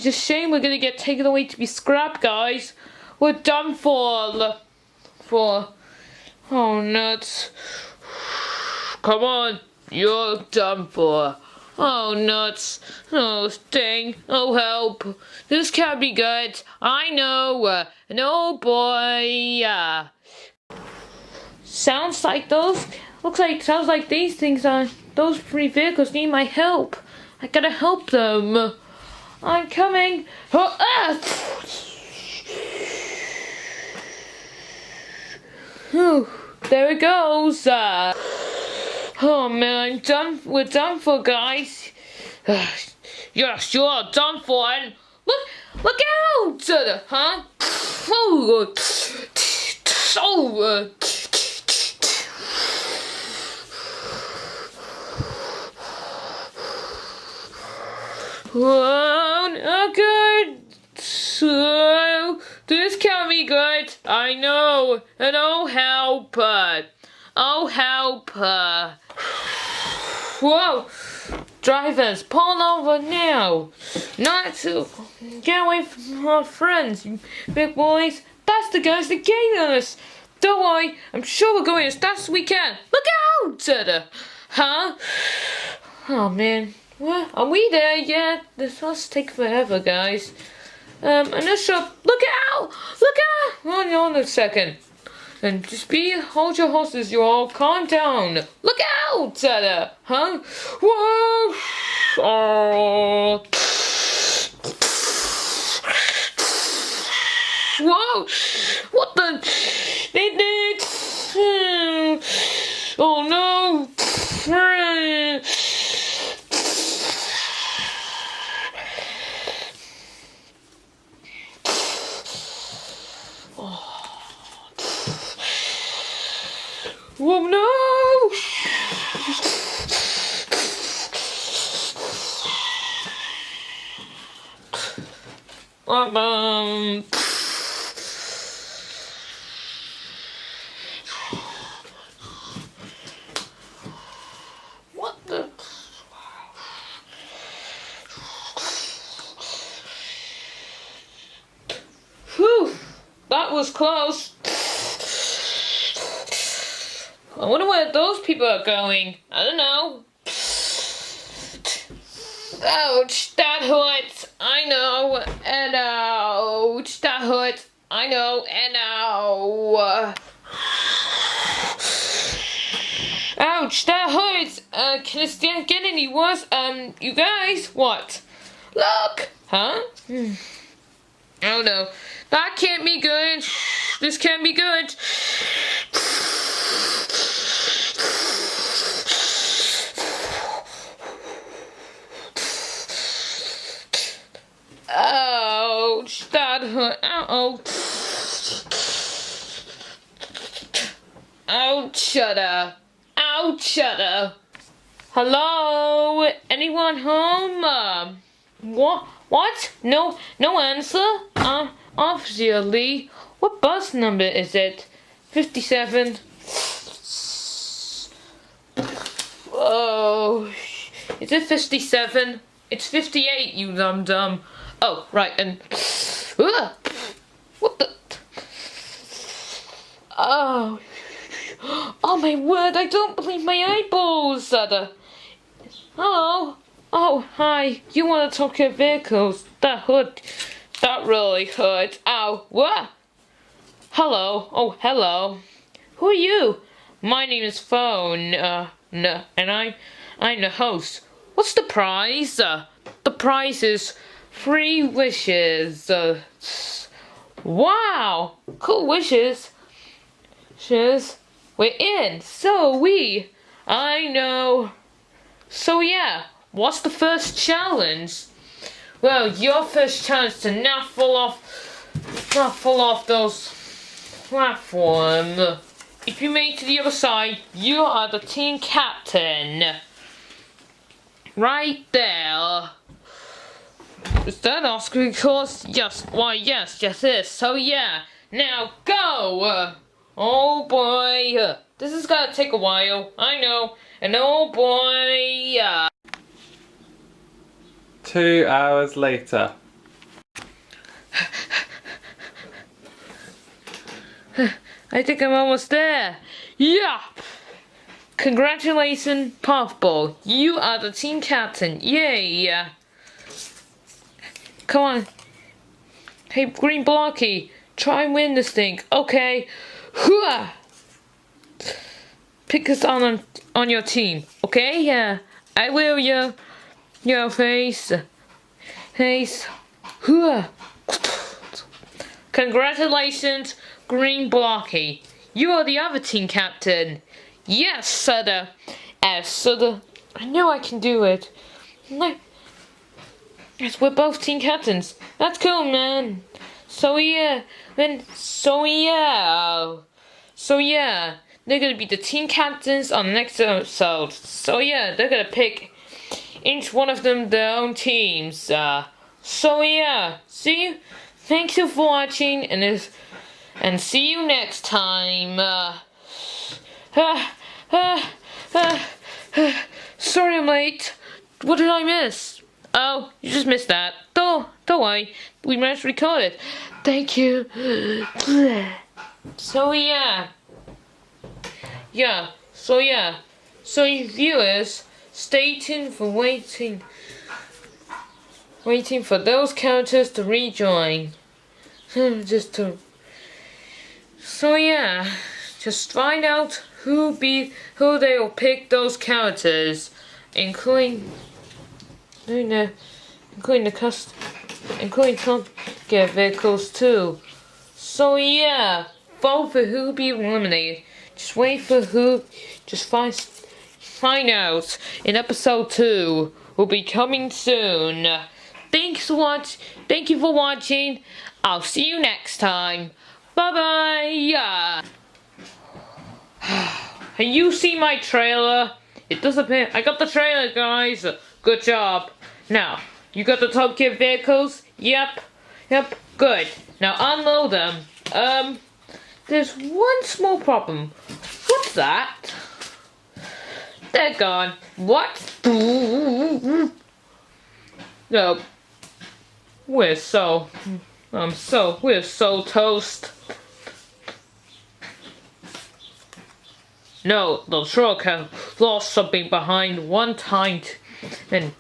It's a shame we're gonna get taken away to be scrapped, guys. We're done for. Oh, nuts. Come on, you're done for. Oh, nuts. Oh, sting. Oh, help. This can't be good. I know. And oh, boy. Sounds like these things are. Those 3 vehicles need my help. I gotta help them. I'm coming. There it goes. Oh man, we're done for, guys. Yes, you're done for. And look out! Huh? Oh, not good. So, this can't be good. I know. And oh, help. Oh, help. Whoa. Drivers, pull over now. Not to get away from our friends, you big boys. That's the guys that gained on us. Don't worry. I'm sure we're going as fast as we can. Look out. Huh? Oh, man. Well, are we there yet? This must take forever, guys. And this shop. Look out! Look out! Hold on a second. And hold your horses, you all. Calm down. Look out, huh? Whoa! Oh. Whoa! What the? They did. Oh no! Oh no! What the? Whew! That was close. I wonder where those people are going. I don't know. Ouch, that hurts. I know. And ouch, that hurts. I know. And ow. Ouch, that hurts. Can it get any worse? You guys, what? Look! Huh? Oh no. That can't be good. This can't be good. Ouch, that hurt. Uh-oh. Ouch-chudder. Ouch-chudder. Hello? Anyone home? What? No answer? Obviously. What bus number is it? 57. Oh, is it 57? It's 58, you dum-dum. Oh, right, and... what the... Oh... Oh my word, I don't believe my eyeballs, Hello? Oh, hi. You want to talk about vehicles? That really hurt. Ow. What? Hello. Oh, hello. Who are you? My name is Phone. No, and I'm the host. What's the prize? The prize is 3 wishes. Wow. Cool wishes. We're in. I know. So yeah, what's the first challenge? Well, your first challenge to not fall off those platform. If you make it to the other side, you are the team captain. Right there. Is that Oscar course? Yes. Why, yes, it is. So yeah, now go. Oh boy, this is gonna take a while. I know. And oh boy, 2 hours later. I think I'm almost there. Yeah! Congratulations, Puffball. You are the team captain. Yay! Come on. Hey, Green Blocky, try and win this thing. Okay. Hooah! Pick us on your team. Okay? Yeah. I will, your face. Hooah! Congratulations, Green Blocky. You are the other team captain. Yes, Sutter. Sutter. I know I can do it. Yes, we're both team captains. That's cool, man. So yeah, they're gonna be the team captains on the next episode. So yeah, they're gonna pick each one of them their own teams. So yeah, see you. Thank you for watching, and see you next time. Sorry I'm late. What did I miss? Oh, you just missed that. Don't worry. We managed to record it. Thank you. So yeah. So you viewers, stay tuned for waiting for those characters to rejoin. So yeah. just find out who they will pick those characters, including Top Gear vehicles too. So yeah, vote for who will be eliminated. Just wait for who. Just find out in episode 2. Will be coming soon. Thank you for watching. I'll see you next time. Bye bye. Yeah. Have you seen my trailer? It does appear. I got the trailer, guys. Good job. Now, you got the Top Gear vehicles? Yep. Good. Now unload them. There's one small problem. What's that? They're gone. What? No. We're so toast. No, the truck has lost something behind one time, and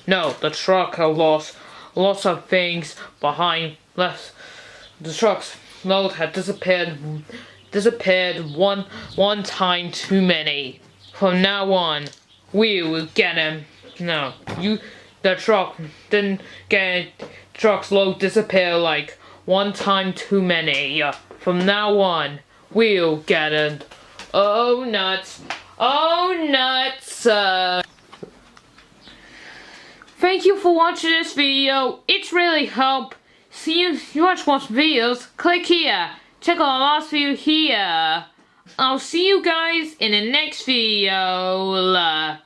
no, the truck has lost lots of things behind. The truck's load had disappeared one time too many. From now on, we will get him. No, the truck didn't get truck's load disappear like one time too many. From now on, we'll get it. Oh nuts! Oh nuts! Thank you for watching this video. It's really helped. See you watch more videos. Click here. Check out the last video here. I'll see you guys in the next video.